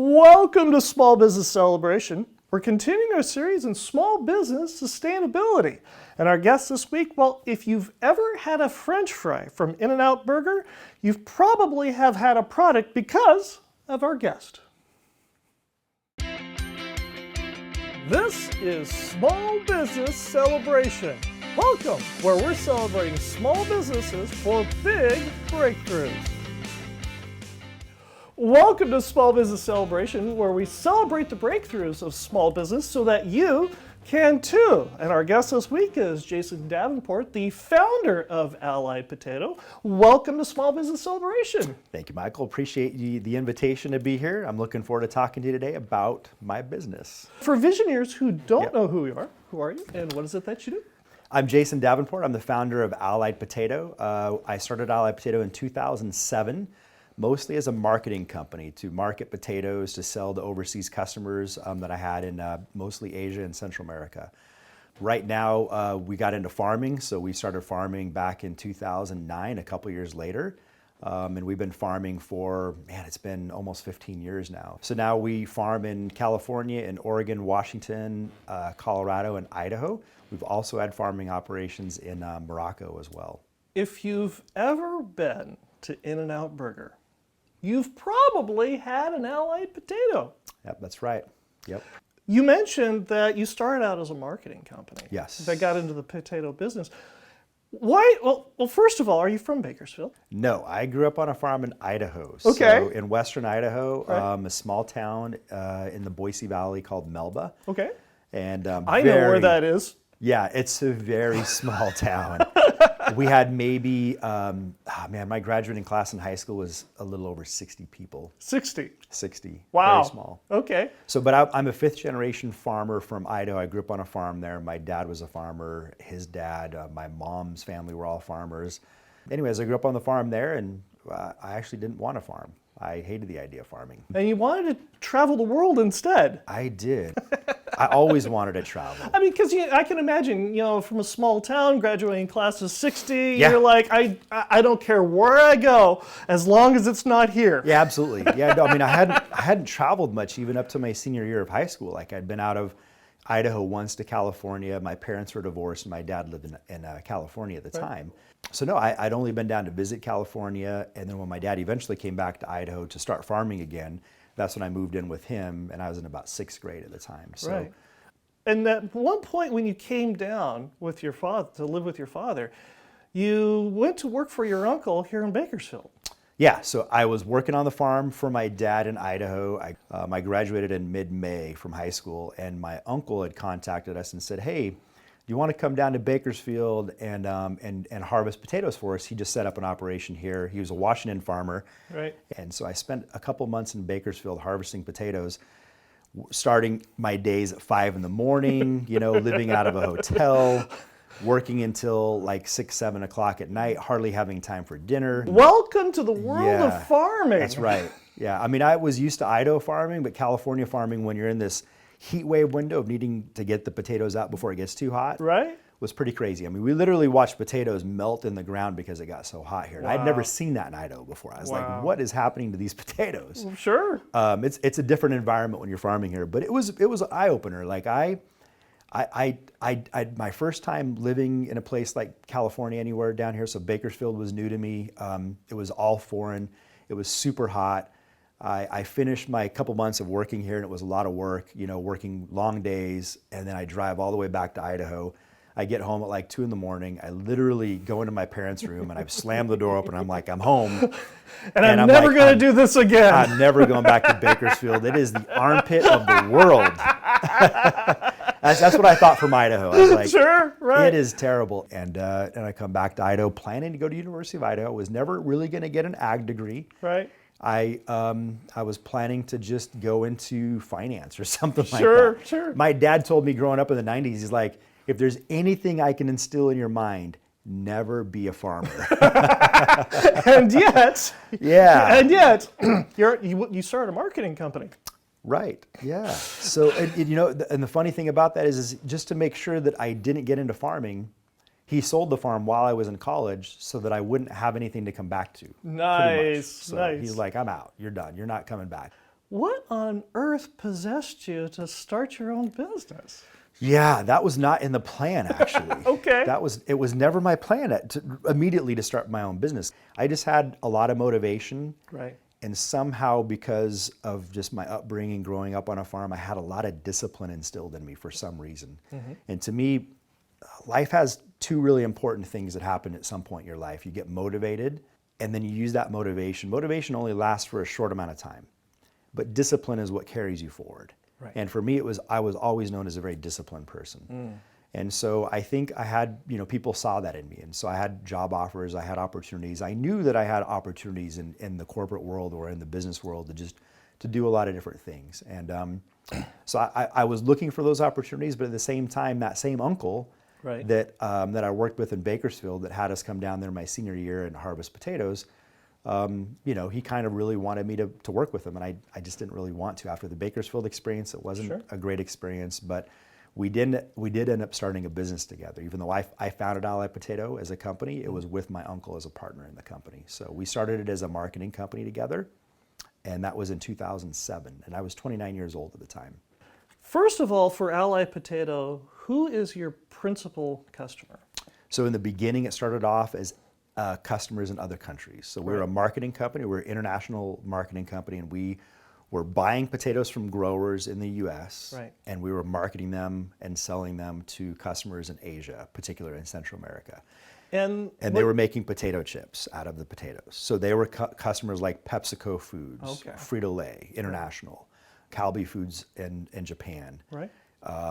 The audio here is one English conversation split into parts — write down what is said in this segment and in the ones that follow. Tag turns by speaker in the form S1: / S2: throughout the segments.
S1: Welcome to Small Business Celebration. We're continuing our series in small business sustainability. And our guest this week, well, if you've ever had a French fry from In-N-Out Burger, you've probably have had a product because of our guest. This is Small Business Celebration. Welcome, where we're celebrating small businesses for big breakthroughs. Welcome to Small Business Celebration, where we celebrate the breakthroughs of small business so that you can too. And our guest this week is Jason Davenport, the founder of Allied Potato. Welcome to Small Business Celebration.
S2: Thank you, Michael. Appreciate the invitation to be here. I'm looking forward to talking to you today about my business.
S1: For visionaries who don't know who are you and what is it that you do?
S2: I'm Jason Davenport. I'm the founder of Allied Potato. I started Allied Potato in 2007. Mostly as a marketing company to market potatoes to sell to overseas customers that I had in mostly Asia and Central America. Right now, we got into farming, so we started farming back in 2009, a couple years later. And we've been farming for, it's been almost 15 years now. So now we farm in California, in Oregon, Washington, Colorado, and Idaho. We've also had farming operations in Morocco as well.
S1: If you've ever been to In-N-Out Burger, you've probably had an Allied Potato.
S2: Yep, that's right. Yep.
S1: You mentioned that you started out as a marketing company.
S2: Yes.
S1: That got into the potato business. Why? Well, first of all, are you from Bakersfield?
S2: No, I grew up on a farm in Idaho.
S1: Okay.
S2: So in western Idaho,
S1: Right.
S2: A small town in the Boise Valley called Melba.
S1: Okay.
S2: And
S1: I know where that is.
S2: Yeah, it's a very small town. We had maybe, my graduating class in high school was a little over 60 people.
S1: 60.
S2: 60.
S1: Wow.
S2: Very small.
S1: Okay.
S2: So, but I'm a fifth generation farmer from Idaho. I grew up on a farm there. My dad was a farmer. His dad, my mom's family were all farmers. Anyways, I grew up on the farm there, and I actually didn't want to farm. I hated the idea of farming.
S1: And you wanted to travel the world instead.
S2: I did. I always wanted to travel.
S1: I mean, because I can imagine, from a small town, graduating class of 60,
S2: Yeah.
S1: you're like, I don't care where I go, as long as it's not here.
S2: Yeah, absolutely. Yeah, no, I mean, I hadn't traveled much even up to my senior year of high school. Like I'd been out of Idaho once to California. My parents were divorced, and my dad lived in California at the time. So no, I'd only been down to visit California, and then when my dad eventually came back to Idaho to start farming again, that's when I moved in with him, and I was in about 6th grade at the time. So.
S1: Right. And at one point when you came down with your father to live with your father, you went to work for your uncle here in Bakersfield.
S2: Yeah, so I was working on the farm for my dad in Idaho. I graduated in mid-May from high school, and my uncle had contacted us and said, "Hey, do you want to come down to Bakersfield and harvest potatoes for us?" He just set up an operation here. He was a Washington farmer,
S1: Right.
S2: and so I spent a couple months in Bakersfield harvesting potatoes, starting my days at 5 in the morning. Living out of a hotel. Working until like 6, 7 o'clock at night, hardly having time for dinner.
S1: Welcome to the world of farming.
S2: That's right. Yeah, I mean, I was used to Idaho farming, but California farming, when you're in this heat wave window of needing to get the potatoes out before it gets too hot,
S1: Right.
S2: was pretty crazy. I mean, we literally watched potatoes melt in the ground because it got so hot here. And I'd
S1: Wow.
S2: never seen that in Idaho before. I was like, what is happening to these potatoes?
S1: Sure.
S2: It's a different environment when you're farming here, but it was an eye opener. Like my first time living in a place like California, anywhere down here, so Bakersfield was new to me. It was all foreign. It was super hot. I finished my couple months of working here, and it was a lot of work, working long days, and then I drive all the way back to Idaho. I get home at like 2 in the morning. I literally go into my parents' room, and I slam the door open. I'm like, I'm home.
S1: And I'm never going to do this again.
S2: I'm never going back to Bakersfield. It is the armpit of the world. That's what I thought from Idaho. I was like,
S1: Sure, right.
S2: It is terrible. And I come back to Idaho, planning to go to University of Idaho. Was never really going to get an ag degree.
S1: Right.
S2: I was planning to just go into finance or something like that.
S1: Sure.
S2: My dad told me growing up in the 90s, he's like, if there's anything I can instill in your mind, never be a farmer.
S1: And yet,
S2: Yeah.
S1: you started a marketing company.
S2: Right. Yeah. So, and the funny thing about that is just to make sure that I didn't get into farming, he sold the farm while I was in college so that I wouldn't have anything to come back to.
S1: Nice.
S2: So
S1: Nice.
S2: he's like, I'm out. You're done. You're not coming back.
S1: What on earth possessed you to start your own business?
S2: Yeah, that was not in the plan, actually.
S1: Okay.
S2: It was never my plan immediately to start my own business. I just had a lot of motivation.
S1: Right.
S2: And somehow, because of just my upbringing, growing up on a farm, I had a lot of discipline instilled in me for some reason. And to me, life has two really important things that happen at some point in your life. You get motivated, and then you use that motivation. Motivation only lasts for a short amount of time, but discipline is what carries you forward.
S1: Right.
S2: And for me, I was always known as a very disciplined person. And so I think I had, people saw that in me. And so I had job offers, I had opportunities. I knew that I had opportunities in the corporate world or in the business world to do a lot of different things. And so I was looking for those opportunities, but at the same time, that same uncle
S1: Right.
S2: that I worked with in Bakersfield that had us come down there my senior year and harvest potatoes, he kind of really wanted me to work with him, and I just didn't really want to. After the Bakersfield experience, it wasn't
S1: Sure.
S2: a great experience, but we did end up starting a business together. Even though I founded Allied Potato as a company, it was with my uncle as a partner in the company. So we started it as a marketing company together, and that was in 2007, and I was 29 years old at the time.
S1: First of all, for Allied Potato, who is your principal customer?
S2: So in the beginning, it started off as customers in other countries. So we were a marketing company, we're an international marketing company, and we were buying potatoes from growers in the US,
S1: Right.
S2: and we were marketing them and selling them to customers in Asia, particularly in Central America.
S1: And
S2: They were making potato chips out of the potatoes. So they were customers like PepsiCo Foods,
S1: Okay.
S2: Frito-Lay International, Calbee Foods in Japan.
S1: Right.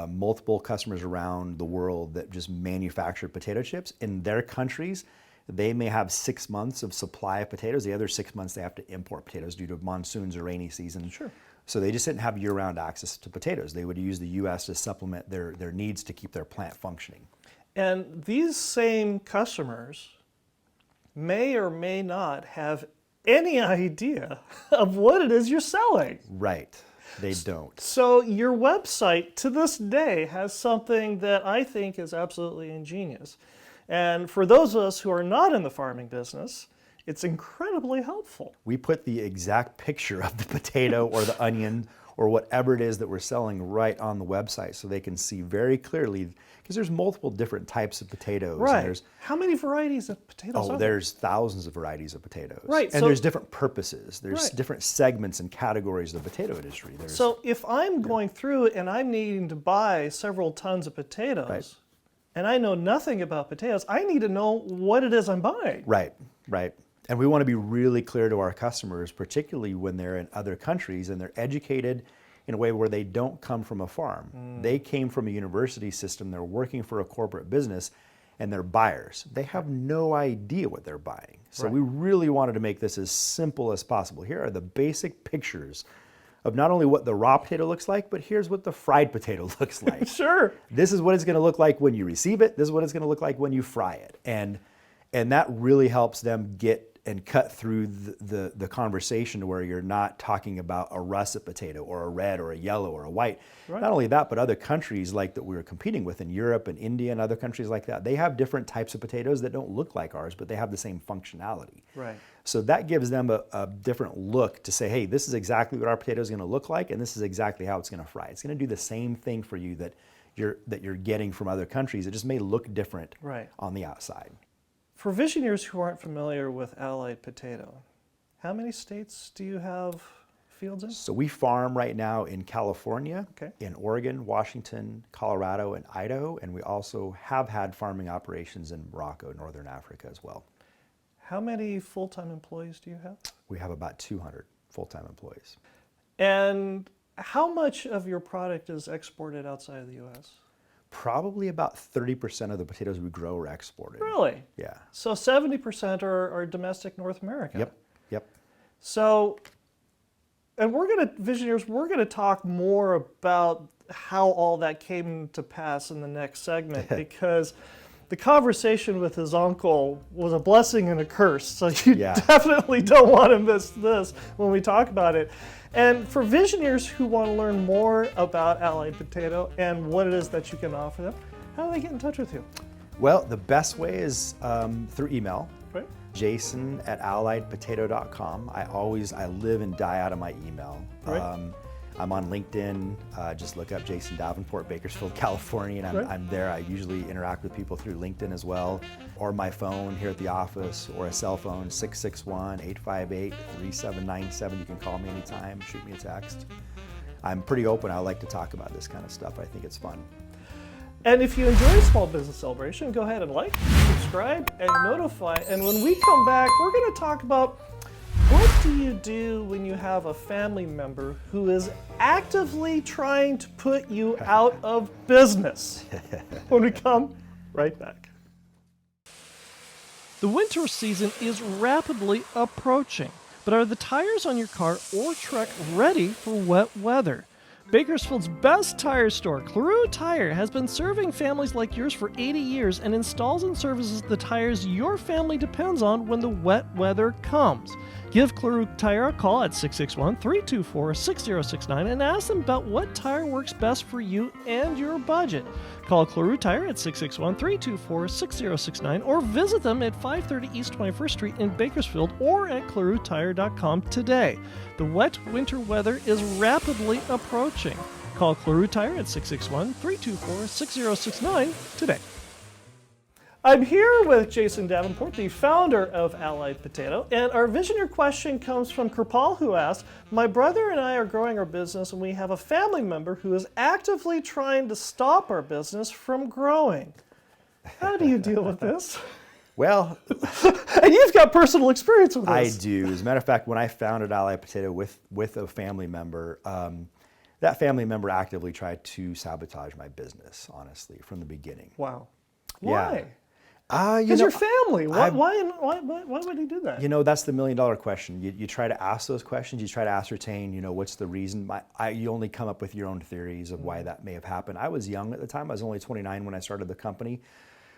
S2: Multiple customers around the world that just manufacture potato chips. In their countries, they may have 6 months of supply of potatoes. The other 6 months they have to import potatoes due to monsoons or rainy season.
S1: Sure.
S2: So they just didn't have year-round access to potatoes. They would use the U.S. to supplement their needs to keep their plant functioning.
S1: And these same customers may or may not have any idea of what it is you're selling.
S2: Right. They don't.
S1: So your website to this day has something that I think is absolutely ingenious. And for those of us who are not in the farming business, it's incredibly helpful.
S2: We put the exact picture of the potato or the onion or whatever it is that we're selling right on the website so they can see very clearly, because there's multiple different types of potatoes.
S1: Right.
S2: And there's,
S1: How many varieties of potatoes are there?
S2: there's thousands of varieties of potatoes.
S1: Right,
S2: And
S1: so-
S2: there's different purposes. There's
S1: Right.
S2: different segments and categories of the potato industry. There's,
S1: So if I'm going through and I'm needing to buy several tons of potatoes,
S2: Right.
S1: and I know nothing about potatoes, I need to know what it is I'm buying.
S2: Right, right. And we want to be really clear to our customers, particularly when they're in other countries and they're educated in a way where they don't come from a farm. They came from a university system, they're working for a corporate business, and they're buyers. They have no idea what they're buying. So
S1: Right.
S2: we really wanted to make this as simple as possible. Here are the basic pictures of not only what the raw potato looks like, but here's what the fried potato looks like.
S1: Sure.
S2: This is what it's going to look like when you receive it. This is what it's going to look like when you fry it. And that really helps them get and cut through the conversation to where you're not talking about a russet potato or a red or a yellow or a white.
S1: Right.
S2: Not only that, but other countries like that we were competing with in Europe and India and other countries like that, they have different types of potatoes that don't look like ours, but they have the same functionality.
S1: Right.
S2: So that gives them a different look to say, hey, this is exactly what our potato is going to look like, and this is exactly how it's going to fry. It's going to do the same thing for you that you're getting from other countries. It just may look different
S1: Right.
S2: on the outside.
S1: For visionaries who aren't familiar with Allied Potato, how many states do you have fields in?
S2: So we farm right now in California,
S1: Okay.
S2: in Oregon, Washington, Colorado, and Idaho, and we also have had farming operations in Morocco, Northern Africa as well.
S1: How many full-time employees do you have?
S2: We have about 200 full-time employees.
S1: And how much of your product is exported outside of the U.S.?
S2: Probably about 30% of the potatoes we grow are exported.
S1: Really?
S2: Yeah.
S1: So 70% are domestic North America.
S2: Yep.
S1: So, and Visionaries, we're gonna talk more about how all that came to pass in the next segment because the conversation with his uncle was a blessing and a curse. So you
S2: Yeah.
S1: definitely don't want to miss this when we talk about it. And for Visionaries who want to learn more about Allied Potato and what it is that you can offer them, how do they get in touch with you?
S2: Well, the best way is through email.
S1: Right?
S2: jason@alliedpotato.com. I live and die out of my email.
S1: Right.
S2: I'm on LinkedIn. Just look up Jason Davenport, Bakersfield, California, and I'm there. I usually interact with people through LinkedIn as well, or my phone here at the office, or a cell phone, 661-858-3797. You can call me anytime, shoot me a text. I'm pretty open. I like to talk about this kind of stuff. I think it's fun.
S1: And if you enjoy Small Business Celebration, go ahead and like, subscribe, and notify. And when we come back, we're going to talk about what do you do when you have a family member who is actively trying to put you out of business? When we come right back. The winter season is rapidly approaching, but are the tires on your car or truck ready for wet weather? Bakersfield's best tire store, Claru Tire, has been serving families like yours for 80 years and installs and services the tires your family depends on when the wet weather comes. Give Claru Tire a call at 661-324-6069 and ask them about what tire works best for you and your budget. Call Claru Tire at 661-324-6069 or visit them at 530 East 21st Street in Bakersfield or at clarutire.com today. The wet winter weather is rapidly approaching. Call Claru Tire at 661-324-6069 today. I'm here with Jason Davenport, the founder of Allied Potato, and our visionary question comes from Kirpal, who asked, my brother and I are growing our business and we have a family member who is actively trying to stop our business from growing. How do you deal with this?
S2: Well,
S1: and you've got personal experience with this.
S2: I do. As a matter of fact, when I founded Allied Potato with a family member, that family member actively tried to sabotage my business, honestly, from the beginning.
S1: Wow. Why?
S2: Yeah.
S1: Because you're family. Why would he do that?
S2: You know, that's the million-dollar question. You try to ask those questions. You try to ascertain, you know, what's the reason. You only come up with your own theories of why that may have happened. I was young at the time. I was only 29 when I started the company.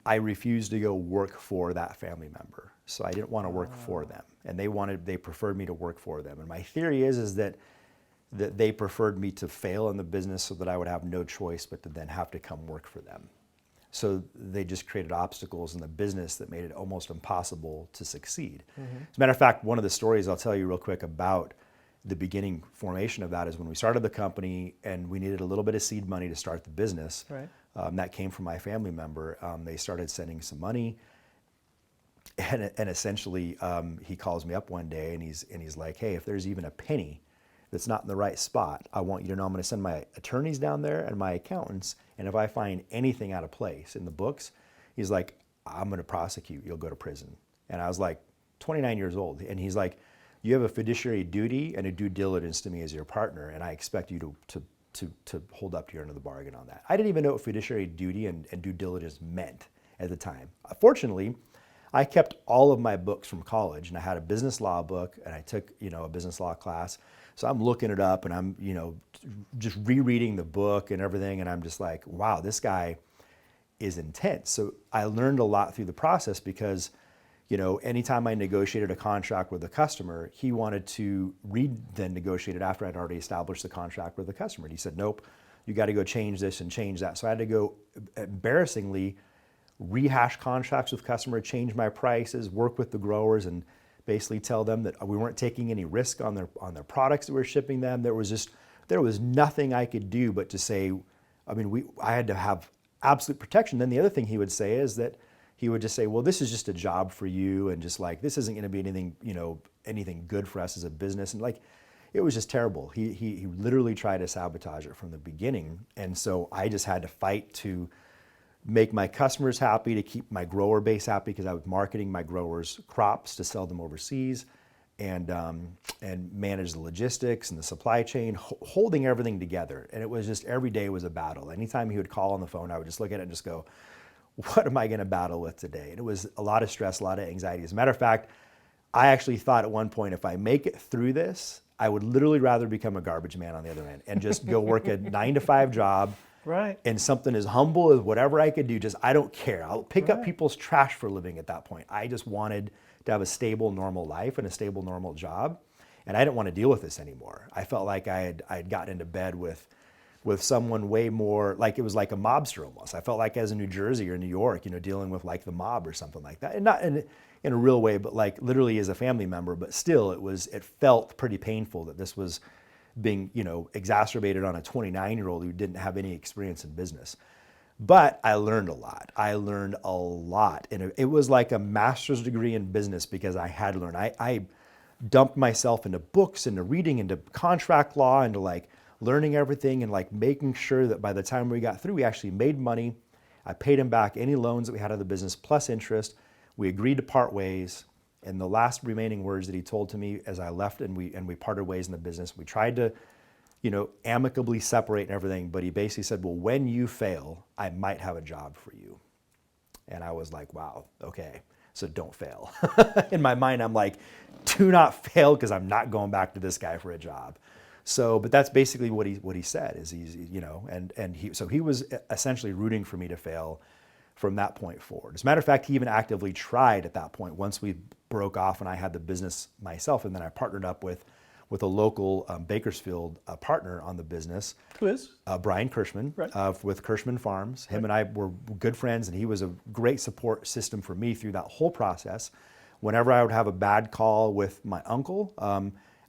S2: I refused to go work for that family member. So I didn't want to work for them. And they preferred me to work for them. And my theory is that they preferred me to fail in the business so that I would have no choice but to then have to come work for them. So they just created obstacles in the business that made it almost impossible to succeed. As a matter of fact, one of the stories I'll tell you real quick about the beginning formation of that is when we started the company and we needed a little bit of seed money to start the business.
S1: Right.
S2: That came from my family member. They started sending some money, and essentially he calls me up one day and he's like, hey, if there's even a penny that's not in the right spot, I want you to know I'm going to send my attorneys down there and my accountants, and if I find anything out of place in the books, he's like, I'm going to prosecute, you'll go to prison. And I was like 29 years old, and he's like, you have a fiduciary duty and a due diligence to me as your partner, and I expect you to hold up to your end of the bargain on that. I didn't even know what fiduciary duty and due diligence meant at the time. Fortunately, I kept all of my books from college, and I had a business law book, and I took, you know, a business law class. So I'm looking it up, and I'm, you know, just rereading the book and everything, and I'm just like, wow, this guy is intense. So I learned a lot through the process because, you know, anytime I negotiated a contract with a customer, he wanted to then negotiate it after I'd already established the contract with the customer. And he said, nope, you got to go change this and change that. So I had to go, embarrassingly, rehash contracts with customer, change my prices, work with the growers, and basically tell them that we weren't taking any risk on their products that we're shipping them. There was nothing I could do but to say, I mean, I had to have absolute protection. Then the other thing he would say is that he would just say, well, this is just a job for you, and just like, this isn't going to be anything, you know, anything good for us as a business. And like, it was just terrible. He literally tried to sabotage it from the beginning. And so I just had to fight to make my customers happy, to keep my grower base happy, because I was marketing my growers' crops to sell them overseas, and manage the logistics and the supply chain, holding everything together. And it was just, every day was a battle. Anytime he would call on the phone, I would just look at it and just go, what am I going to battle with today? And it was a lot of stress, a lot of anxiety. As a matter of fact, I actually thought at one point, if I make it through this, I would literally rather become a garbage man on the other end and just go work a 9-to-5 job.
S1: Right.
S2: And something as humble as whatever I could do, just, I don't care. I'll pick up people's trash for a living at that point. I just wanted to have a stable, normal life and a stable, normal job. And I didn't want to deal with this anymore. I felt like I had gotten into bed with with someone way more, like it was like a mobster almost. I felt like as a New Jersey or New York, dealing with like the mob or something like that. And not in a real way, but like literally as a family member, but still it felt pretty painful that this was being, exacerbated on a 29-year-old who didn't have any experience in business. But I learned a lot. And it was like a master's degree in business because I had to learn. I dumped myself into books, into reading, into contract law, into like learning everything and like making sure that by the time we got through, we actually made money. I paid him back any loans that we had of the business plus interest. We agreed to part ways. And the last remaining words that he told to me as I left and we parted ways in the business, we tried to, amicably separate and everything. But he basically said, well, when you fail, I might have a job for you. And I was like, wow, okay, so don't fail. In my mind, I'm like, do not fail because I'm not going back to this guy for a job. So, but that's basically what he said is he was essentially rooting for me to fail from that point forward. As a matter of fact, he even actively tried at that point once we broke off and I had the business myself, and then I partnered up with a local Bakersfield partner on the business.
S1: Who is?
S2: Brian Kirschman,
S1: Right.
S2: with Kirschman Farms. Him and I were good friends, and he was a great support system for me through that whole process. Whenever I would have a bad call with my uncle,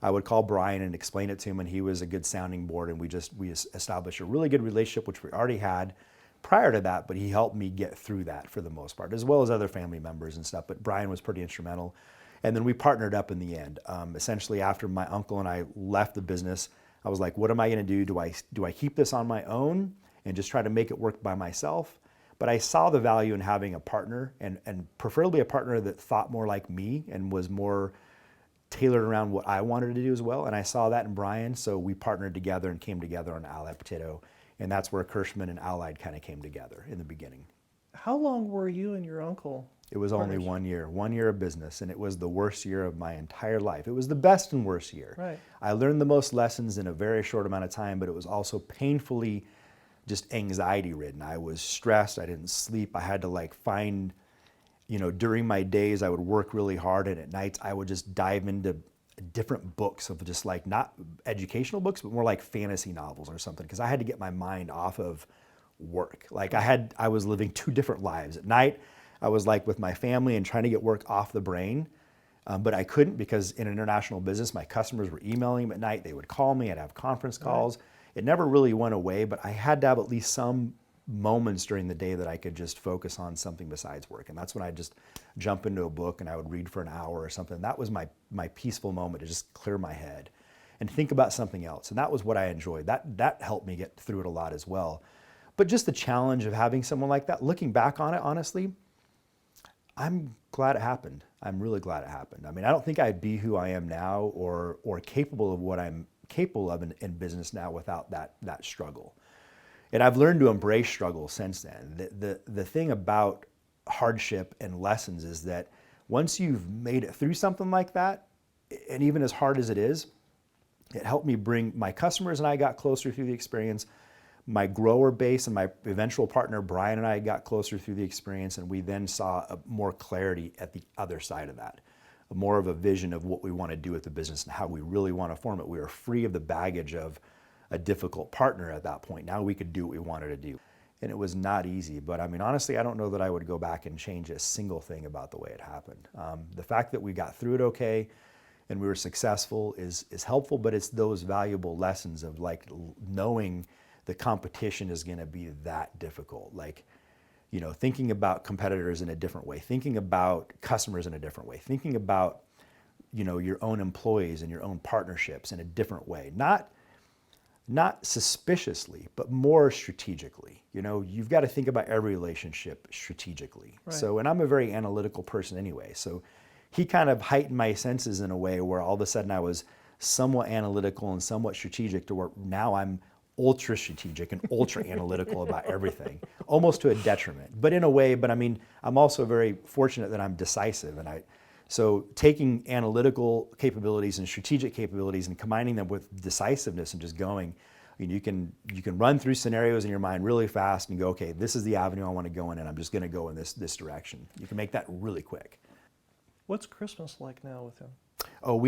S2: I would call Brian and explain it to him, and he was a good sounding board, and we established a really good relationship, which we already had prior to that, but he helped me get through that for the most part, as well as other family members and stuff, but Brian was pretty instrumental. And then we partnered up in the end. Essentially, after my uncle and I left the business, I was like, what am I gonna do? Do I keep this on my own and just try to make it work by myself? But I saw the value in having a partner, and preferably a partner that thought more like me and was more tailored around what I wanted to do as well. And I saw that in Brian, so we partnered together and came together on Allied Potato. And that's where Kirschman and Allied kind of came together in the beginning.
S1: How long were you and your uncle?
S2: It was only 1 year of business, and it was the worst year of my entire life. It was the best and worst year.
S1: Right.
S2: I learned the most lessons in a very short amount of time, but it was also painfully just anxiety ridden. I was stressed, I didn't sleep, I had to like find, during my days I would work really hard, and at nights I would just dive into different books of just like not educational books, but more like fantasy novels or something, because I had to get my mind off of work. Like I was living two different lives. At night, I was like with my family and trying to get work off the brain, but I couldn't because in an international business, my customers were emailing me at night. They would call me. I'd have conference calls. Right. It never really went away, but I had to have at least some moments during the day that I could just focus on something besides work. And that's when I just jump into a book and I would read for an hour or something. That was my peaceful moment to just clear my head and think about something else. And that was what I enjoyed. That helped me get through it a lot as well. But just the challenge of having someone like that, looking back on it, honestly, I'm glad it happened. I'm really glad it happened. I mean, I don't think I'd be who I am now or capable of what I'm capable of in business now without that struggle. And I've learned to embrace struggle since then. The thing about hardship and lessons is that once you've made it through something like that, and even as hard as it is, it helped me bring my customers and I got closer through the experience. My grower base and my eventual partner, Brian, and I got closer through the experience, and we then saw more clarity at the other side of that, more of a vision of what we want to do with the business and how we really want to form it. We were free of the baggage of a difficult partner at that point. Now we could do what we wanted to do. And it was not easy, but I mean, honestly, I don't know that I would go back and change a single thing about the way it happened. The fact that we got through it okay and we were successful is helpful, but it's those valuable lessons of like knowing the competition is going to be that difficult. Like, thinking about competitors in a different way, thinking about customers in a different way, thinking about, your own employees and your own partnerships in a different way. Not suspiciously, but more strategically. You've got to think about every relationship strategically. Right. So, and I'm a very analytical person anyway. So he kind of heightened my senses in a way where all of a sudden I was somewhat analytical and somewhat strategic to where now I'm ultra strategic and ultra analytical about everything, almost to a detriment. But in a way, I mean, I'm also very fortunate that I'm decisive. So taking analytical capabilities and strategic capabilities and combining them with decisiveness and just going, you can run through scenarios in your mind really fast and go, okay, this is the avenue I want to go in and I'm just going to go in this direction. You can make that really quick.
S1: What's Christmas like now with him?
S2: Oh,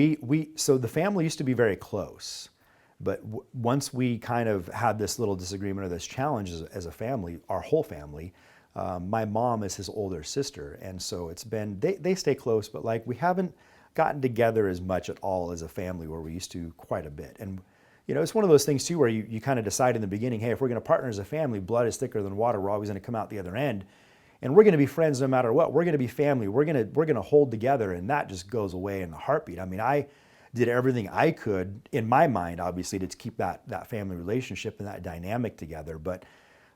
S2: so the family used to be very close. But once we kind of had this little disagreement or this challenge as a family, our whole family, my mom is his older sister. And so it's been, they stay close, but like we haven't gotten together as much at all as a family where we used to quite a bit. And you know, it's one of those things too where you kind of decide in the beginning, hey, if we're going to partner as a family, blood is thicker than water. We're always going to come out the other end. And we're going to be friends no matter what. We're going to be family. We're going to hold together, and that just goes away in a heartbeat. I mean, I did everything I could in my mind, obviously, to keep that family relationship and that dynamic together. But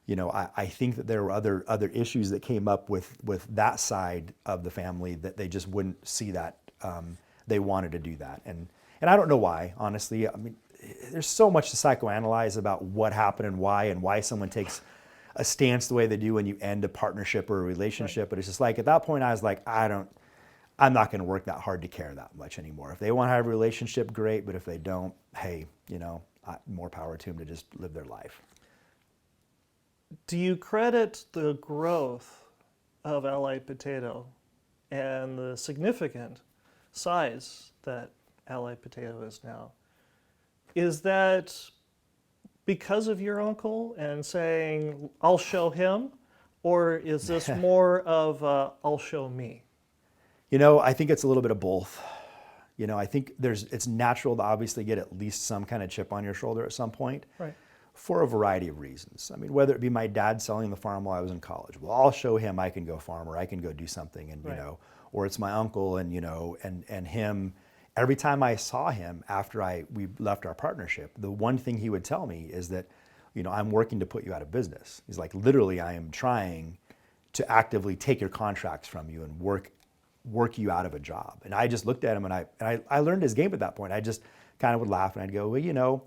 S2: you know, I think that there were other issues that came up with that side of the family that they just wouldn't see that they wanted to do that, and I don't know why, honestly. I mean, there's so much to psychoanalyze about what happened and why someone takes a stance the way they do when you end a partnership or a relationship. Right. But it's just like, at that point I was like, I'm not going to work that hard to care that much anymore. If they want to have a relationship, great. But if they don't, hey, you know, more power to them to just live their life.
S1: Do you credit the growth of Allied Potato and the significant size that Allied Potato is now? Is that because of your uncle and saying, I'll show him? Or is this more of I'll show me?
S2: You know, I think it's a little bit of both. You know, I think it's natural to obviously get at least some kind of chip on your shoulder at some point. Right. For a variety of reasons. I mean, whether it be my dad selling the farm while I was in college. Well, I'll show him I can go farm, or I can go do something, and right. You know, or it's my uncle and, you know, and him. Every time I saw him after we left our partnership, the one thing he would tell me is that, you know, I'm working to put you out of business. He's like, literally, I am trying to actively take your contracts from you and work you out of a job. And I just looked at him, and I learned his game at that point. I just kind of would laugh, and I'd go, well, you know,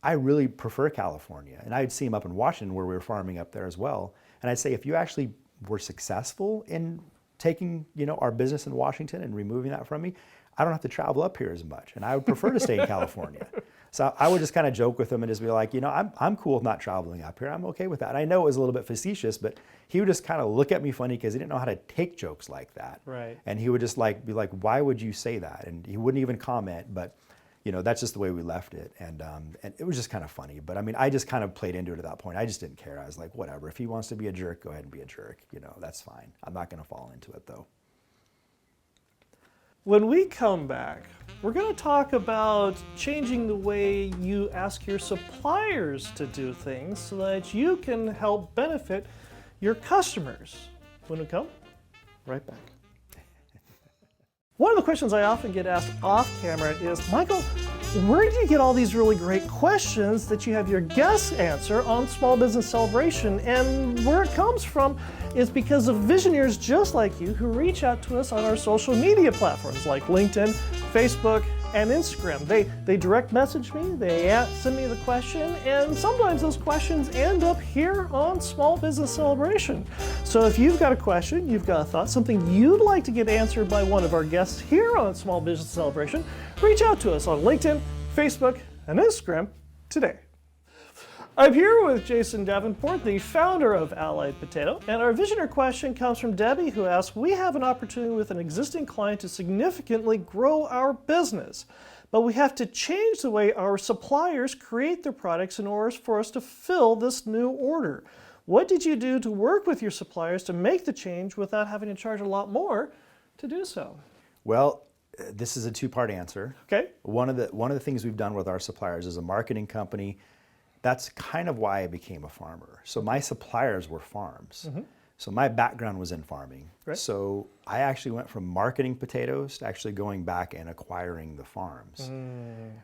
S2: I really prefer California. And I'd see him up in Washington where we were farming up there as well. And I'd say, if you actually were successful in taking, you know, our business in Washington and removing that from me, I don't have to travel up here as much, and I would prefer to stay in California. So I would just kind of joke with him and just be like, you know, I'm cool with not traveling up here. I'm okay with that. And I know it was a little bit facetious, but he would just kind of look at me funny because he didn't know how to take jokes like that. Right. And he would just like be like, why would you say that? And he wouldn't even comment, but you know, that's just the way we left it. And it was just kind of funny. But I mean, I just kind of played into it at that point. I just didn't care. I was like, whatever. If he wants to be a jerk, go ahead and be a jerk. You know, that's fine. I'm not going to fall into it though.
S1: When we come back, we're going to talk about changing the way you ask your suppliers to do things so that you can help benefit your customers. When we come, right back. One of the questions I often get asked off camera is, Michael, where do you get all these really great questions that you have your guests answer on Small Business Celebration? And where it comes from is because of visionaries just like you who reach out to us on our social media platforms like LinkedIn, Facebook, and Instagram. They direct message me, they send me the question, and sometimes those questions end up here on Small Business Celebration. So if you've got a question, you've got a thought, something you'd like to get answered by one of our guests here on Small Business Celebration, reach out to us on LinkedIn, Facebook, and Instagram today. I'm here with Jason Davenport, the founder of Allied Potato, and our visionary question comes from Debbie, who asks, we have an opportunity with an existing client to significantly grow our business, but we have to change the way our suppliers create their products in order for us to fill this new order. What did you do to work with your suppliers to make the change without having to charge a lot more to do so?
S2: Well, this is a two-part answer.
S1: Okay.
S2: One of the things we've done with our suppliers as a marketing company, that's kind of why I became a farmer. So my suppliers were farms. Mm-hmm. So my background was in farming. Right. So I actually went from marketing potatoes to actually going back and acquiring the farms.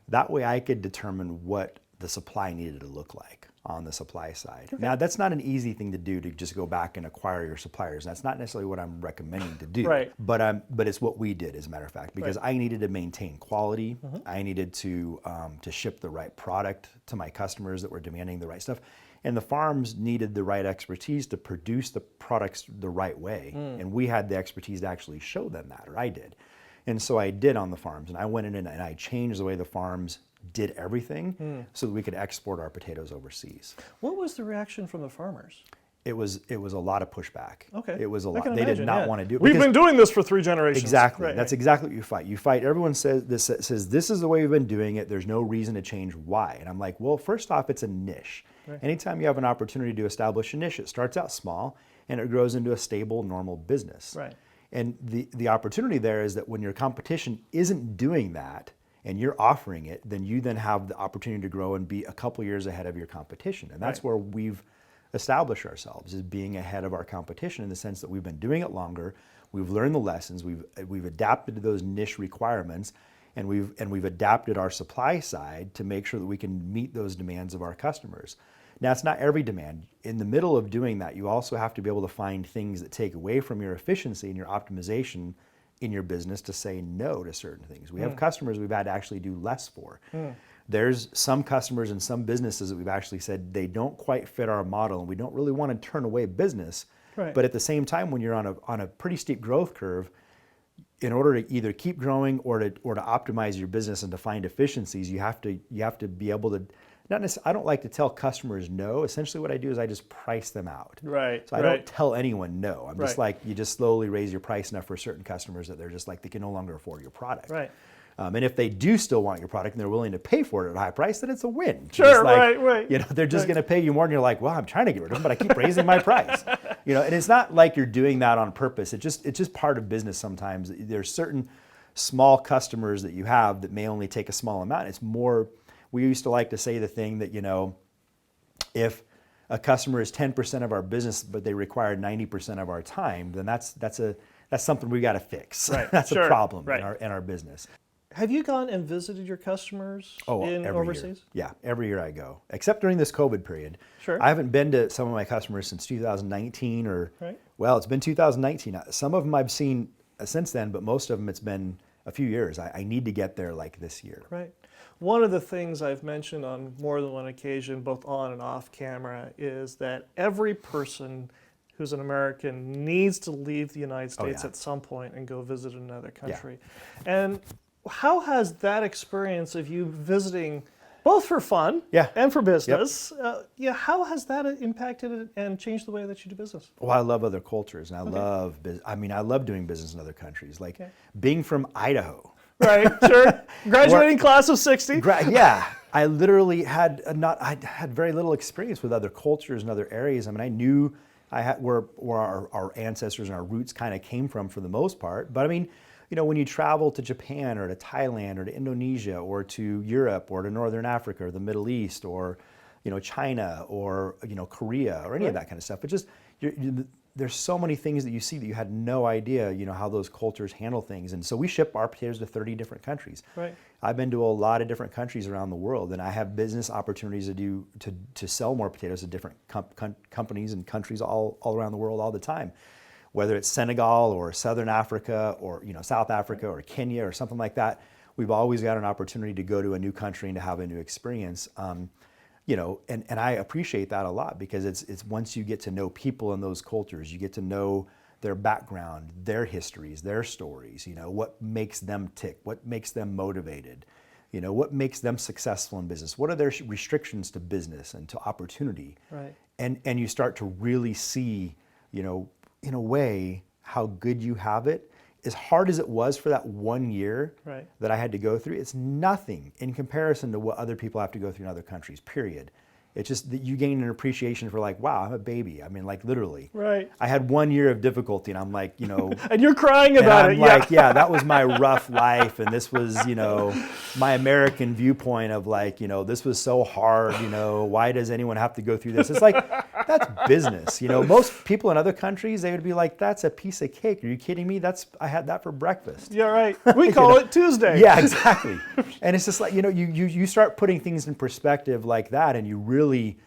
S2: That way I could determine what the supply needed to look like on the supply side. Okay. Now that's not an easy thing to do, to just go back and acquire your suppliers. That's not necessarily what I'm recommending to do. Right. But it's what we did, as a matter of fact, because I needed to maintain quality. Mm-hmm. I needed to ship the right product to my customers that were demanding the right stuff. And the farms needed the right expertise to produce the products the right way. And we had the expertise to actually show them that, or I did. And so I did on the farms, and I went in and I changed the way the farms did everything so that we could export our potatoes overseas.
S1: What was the reaction from the farmers?
S2: it was a lot of pushback.
S1: Okay.
S2: It was a lot.
S1: can
S2: They did
S1: imagine,
S2: not
S1: yeah.
S2: want to do it.
S1: We've
S2: because-
S1: been doing this for 3 generations.
S2: Exactly.
S1: Right,
S2: That's
S1: right.
S2: exactly what you fight. You fight. Everyone says this is the way we've been doing it. There's no reason to change why. And I'm like, well, first off, it's a niche.
S1: Right.
S2: Anytime you have an opportunity to establish a niche, it starts out small and it grows into a stable, normal business.
S1: Right.
S2: And the opportunity there is that when your competition isn't doing that and you're offering it, then you then have the opportunity to grow and be a couple years ahead of your competition. And that's
S1: Right.
S2: where we've established ourselves, is being ahead of our competition in the sense that we've been doing it longer. We've learned the lessons. We've adapted to those niche requirements, and we've adapted our supply side to make sure that we can meet those demands of our customers. Now, it's not every demand. In the middle of doing that, you also have to be able to find things that take away from your efficiency and your optimization in your business to say no to certain things. We have customers we've had to actually do less for. There's some customers and some businesses that we've actually said they don't quite fit our model and we don't really want to turn away business.
S1: Right.
S2: But at the same time, when you're on a pretty steep growth curve, in order to either keep growing or to optimize your business and to find efficiencies, you have to be able to, not necessarily, I don't like to tell customers no. Essentially what I do is I just price them out.
S1: Right.
S2: So I don't tell anyone no. I'm just
S1: Right.
S2: like, you just slowly raise your price enough for certain customers that they're just like, they can no longer afford your product.
S1: Right.
S2: And if they do still want your product and they're willing to pay for it at a high price, then it's a win.
S1: Sure,
S2: It's like,
S1: right.
S2: You know, they're just
S1: Right.
S2: going to pay you more, and you're like, well, I'm trying to get rid of them, but I keep raising my price. You know, and it's not like you're doing that on purpose. It's just part of business. Sometimes there's certain small customers that you have that may only take a small amount. It's more. We used to like to say the thing that, you know, if a customer is 10% of our business, but they require 90% of our time, then that's something we got to fix.
S1: Right.
S2: That's
S1: Sure.
S2: a problem
S1: Right.
S2: in our business.
S1: Have you gone and visited your customers in
S2: every
S1: overseas?
S2: year. Yeah, every year I go, except during this COVID period.
S1: Sure.
S2: I haven't been to some of my customers since 2019
S1: Right.
S2: well, it's been 2019. Some of them I've seen since then, but most of them it's been a few years. I need to get there like this year.
S1: Right. One of the things I've mentioned on more than one occasion, both on and off camera, is that every person who's an American needs to leave the United States
S2: yeah.
S1: at some point and go visit another country. And how has that experience of you visiting, both for fun
S2: Yeah.
S1: and for business, how has that impacted it and changed the way that you do business?
S2: Well, I love other cultures, and I love doing business in other countries. Like
S1: Okay.
S2: being from Idaho.
S1: Right, sure. Graduating class of 60.
S2: Yeah, I literally had I had very little experience with other cultures and other areas. I mean, I knew I had where our ancestors and our roots kind of came from for the most part. But I mean, you know, when you travel to Japan or to Thailand or to Indonesia or to Europe or to Northern Africa or the Middle East or, you know, China or, you know, Korea or any of that kind of stuff, it just there's so many things that you see that you had no idea, you know, how those cultures handle things. And so we ship our potatoes to 30 different countries.
S1: Right.
S2: I've been to a lot of different countries around the world, and I have business opportunities to sell more potatoes to different companies and countries all around the world all the time. Whether it's Senegal or Southern Africa or, you know, South Africa or Kenya or something like that, we've always got an opportunity to go to a new country and to have a new experience. You know, and I appreciate that a lot because it's once you get to know people in those cultures, you get to know their background, their histories, their stories, you know, what makes them tick, what makes them motivated, you know, what makes them successful in business, what are their restrictions to business and to opportunity.
S1: Right.
S2: And you start to really see, you know, in a way, how good you have it. As hard as it was for that 1 year
S1: Right.
S2: that I had to go through, it's nothing in comparison to what other people have to go through in other countries, period. It's just that you gain an appreciation for like, wow, I'm a baby. I mean, like literally.
S1: Right.
S2: I had 1 year of difficulty and I'm like, you know.
S1: And you're crying
S2: And
S1: about
S2: I'm
S1: it.
S2: like, yeah, that was my rough life. And this was, you know, my American viewpoint of like, you know, this was so hard, you know, why does anyone have to go through this? It's like, that's business. You know, most people in other countries, they would be like, that's a piece of cake. Are you kidding me? I had that for breakfast.
S1: Yeah, right. We call it Tuesday.
S2: Yeah, exactly. And it's just like, you know, you start putting things in perspective like that and you really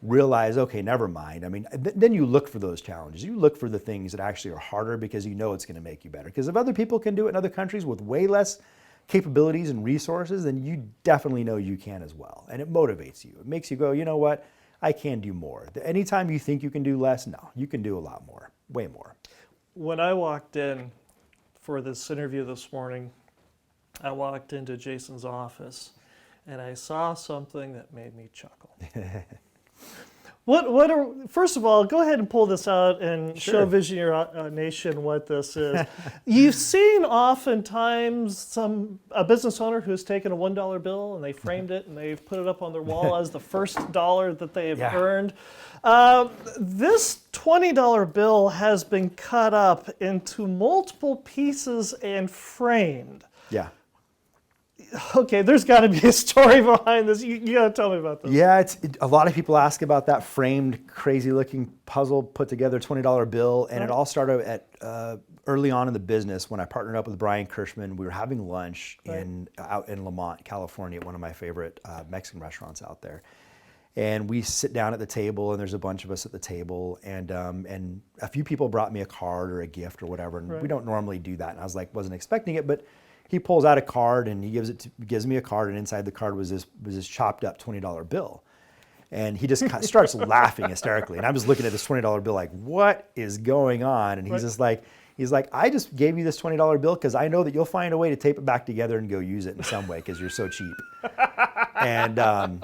S2: realize, okay, never mind. I mean, then you look for those challenges. You look for the things that actually are harder because you know it's going to make you better. Because if other people can do it in other countries with way less capabilities and resources, then you definitely know you can as well. And it motivates you. It makes you go, you know what? I can do more. Anytime you think you can do less, no, you can do a lot more, way more.
S1: When I walked in for this interview this morning, I walked into Jason's office and I saw something that made me chuckle. First of all, go ahead and pull this out and
S2: Sure.
S1: show Visioneer Nation what this is. You've seen oftentimes a business owner who's taken a $1 bill and they framed it and they've put it up on their wall as the first dollar that they have earned. This $20 bill has been cut up into multiple pieces and framed.
S2: Yeah.
S1: Okay, there's got to be a story behind this. You got to tell me about this.
S2: Yeah, a lot of people ask about that framed, crazy-looking puzzle put together $20 bill, and it all started at early on in the business when I partnered up with Brian Kirschman. We were having lunch out in Lamont, California, at one of my favorite Mexican restaurants out there. And we sit down at the table, and there's a bunch of us at the table, and a few people brought me a card or a gift or whatever, and we don't normally do that. And I was like, wasn't expecting it, but he pulls out a card and he gives me a card, and inside the card was this chopped up $20 bill. And he just starts laughing hysterically. And I'm just looking at this $20 bill like, what is going on? And he's just like, I just gave you this $20 bill because I know that you'll find a way to tape it back together and go use it in some way because you're so cheap. And I'm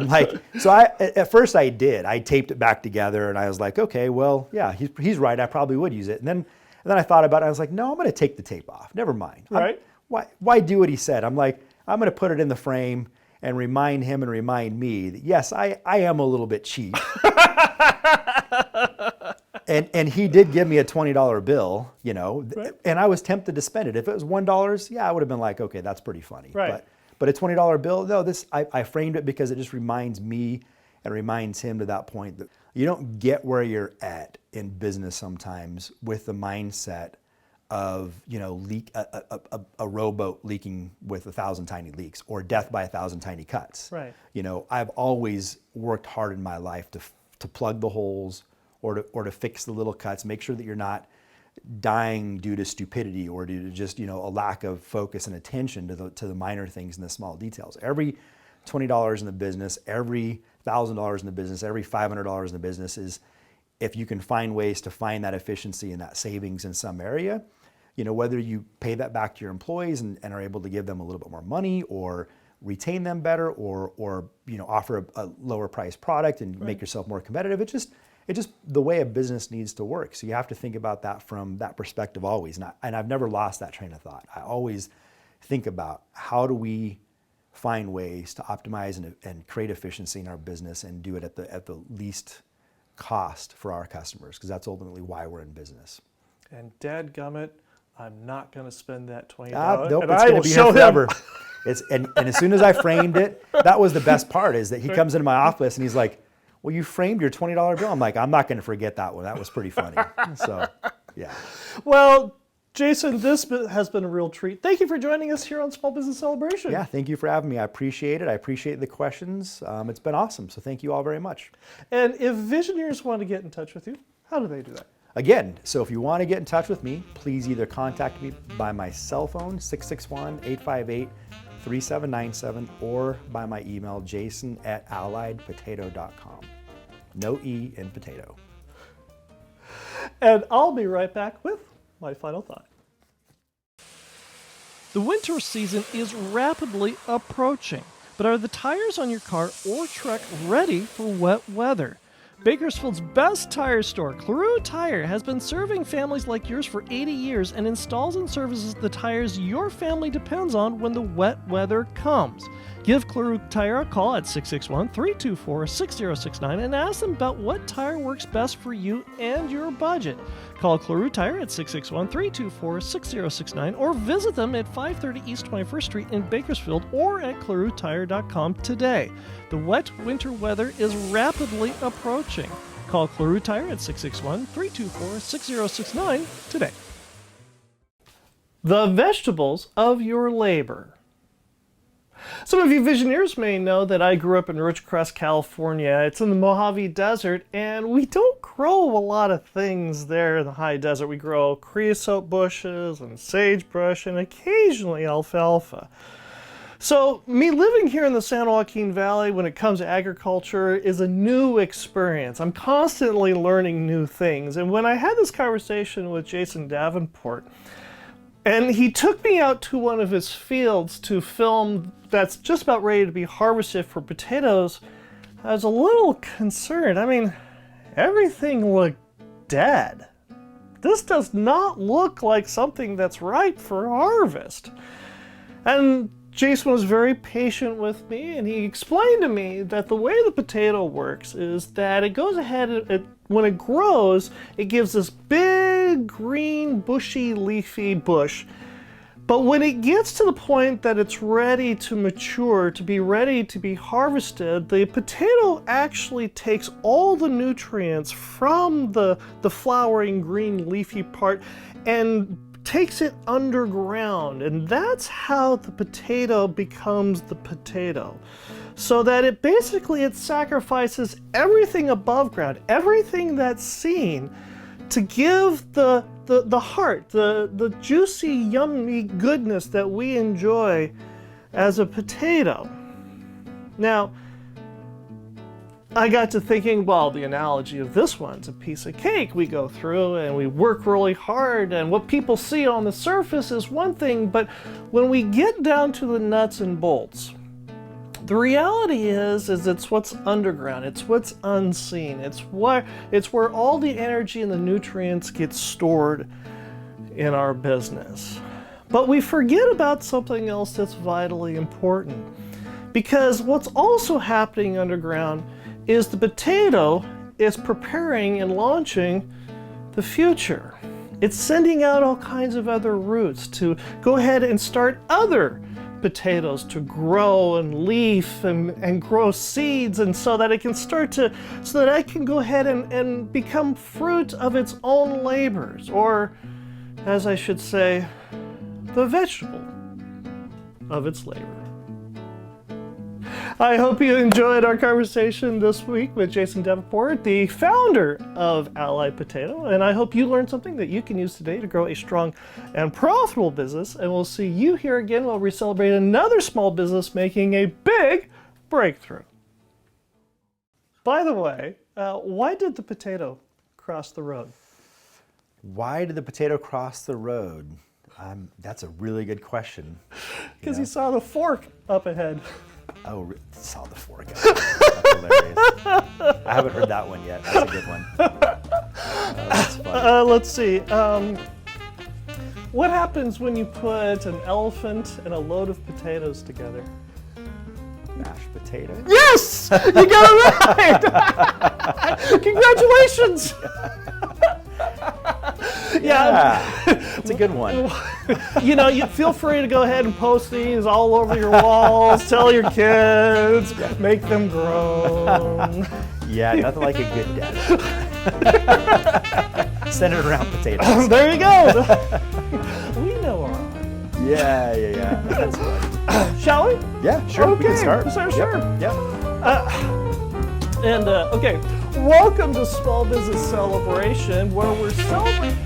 S2: like, so at first I did. I taped it back together and I was like, okay, well, yeah, he's right. I probably would use it. And then I thought about it. I was like, no, I'm going to take the tape off. Never mind.
S1: Right.
S2: Why do what he said? I'm like, I'm going to put it in the frame and remind him and remind me that, yes, I am a little bit cheap. and he did give me a $20 bill, and I was tempted to spend it. If it was $1, yeah, I would have been like, okay, that's pretty funny.
S1: Right.
S2: But a $20 bill, no, I framed it because it just reminds me and reminds him to that point that you don't get where you're at in business sometimes with the mindset of a rowboat leaking with 1,000 tiny leaks or death by 1,000 tiny cuts.
S1: Right.
S2: I've always worked hard in my life to plug the holes or to fix the little cuts, make sure that you're not dying due to stupidity or due to just a lack of focus and attention to the minor things and the small details. Every $20 in the business, every $1,000 in the business, every $500 in the business is, if you can find ways to find that efficiency and that savings in some area, whether you pay that back to your employees and are able to give them a little bit more money or retain them better or offer a lower price product and make yourself more competitive. It's just the way a business needs to work. So you have to think about that from that perspective always. And I've never lost that train of thought. I always think about how do we find ways to optimize and create efficiency in our business and do it at the least cost for our customers, because that's ultimately why we're in business.
S1: And dadgummit, I'm not going to spend that $20.
S2: Nope,
S1: and
S2: it's
S1: I
S2: going
S1: will
S2: to be
S1: show
S2: here forever.
S1: him.
S2: And as soon as I framed it, that was the best part, is that he comes into my office and he's like, well, you framed your $20 bill? I'm like, I'm not going to forget that one. That was pretty funny. So, yeah.
S1: Well, Jason, this has been a real treat. Thank you for joining us here on Small Business Celebration.
S2: Yeah, thank you for having me. I appreciate it. I appreciate the questions. It's been awesome. So thank you all very much.
S1: And if Visioneers want to get in touch with you, how do they do that?
S2: Again, so if you want to get in touch with me, please either contact me by my cell phone, 661-858-3797, or by my email, jason@alliedpotato.com. No E in potato.
S1: And I'll be right back with my final thought. The winter season is rapidly approaching, but are the tires on your car or truck ready for wet weather? Bakersfield's best tire store, Cleroux Tire, has been serving families like yours for 80 years and installs and services the tires your family depends on when the wet weather comes. Give Cleroux Tire a call at 661-324-6069 and ask them about what tire works best for you and your budget. Call Cleroux Tire at 661-324-6069 or visit them at 530 East 21st Street in Bakersfield or at ClerouxTire.com today. The wet winter weather is rapidly approaching. Call Cleroux Tire at 661-324-6069 today. The vegetables of your labor. Some of you Visioneers may know that I grew up in Ridgecrest, California. It's in the Mojave Desert, and we don't grow a lot of things there in the high desert. We grow creosote bushes and sagebrush and occasionally alfalfa. So me living here in the San Joaquin Valley when it comes to agriculture is a new experience. I'm constantly learning new things. And when I had this conversation with Jason Davenport, and he took me out to one of his fields to film that's just about ready to be harvested for potatoes, I was a little concerned. I mean, everything looked dead. This does not look like something that's ripe for harvest. And Jason was very patient with me, and he explained to me that the way the potato works is that it goes ahead, when it grows, it gives this big, green, bushy, leafy bush. But when it gets to the point that it's ready to mature, to be ready to be harvested, the potato actually takes all the nutrients from the flowering green leafy part and takes it underground. And that's how the potato becomes the potato. So that it basically, it sacrifices everything above ground, everything that's seen, to give the heart, the juicy, yummy goodness that we enjoy as a potato. Now, I got to thinking, well, the analogy of this one's a piece of cake. We go through and we work really hard, and what people see on the surface is one thing, but when we get down to the nuts and bolts, the reality is it's what's underground, it's what's unseen, it's where all the energy and the nutrients get stored in our business. But we forget about something else that's vitally important, because what's also happening underground is the potato is preparing and launching the future. It's sending out all kinds of other roots to go ahead and start other potatoes to grow and leaf and grow seeds, and so that it can go ahead and become fruit of its own labors, or as I should say, the vegetable of its labor. I hope you enjoyed our conversation this week with Jason Davenport, the founder of Allied Potato, and I hope you learned something that you can use today to grow a strong and profitable business, and we'll see you here again while we celebrate another small business making a big breakthrough. By the way, why did the potato cross the road?
S2: Why did the potato cross the road? That's a really good question.
S1: Because he saw the fork up ahead.
S2: Oh, saw the fork. That's hilarious. I haven't heard that one yet. That's a good one. That's funny.
S1: Let's see. What happens when you put an elephant and a load of potatoes together?
S2: Mashed potato?
S1: Yes! You got it right! Congratulations!
S2: Yeah, it's a good one.
S1: You know, you feel free to go ahead and post these all over your walls, tell your kids, make them groan.
S2: Yeah, nothing like a good dad. Centered around potatoes.
S1: There you go. We know our audience.
S2: Yeah. That's funny.
S1: Shall we?
S2: Yeah, sure.
S1: Okay.
S2: We can start.
S1: Sure.
S2: Yeah.
S1: Okay, welcome to Small Business Celebration, where we're celebrating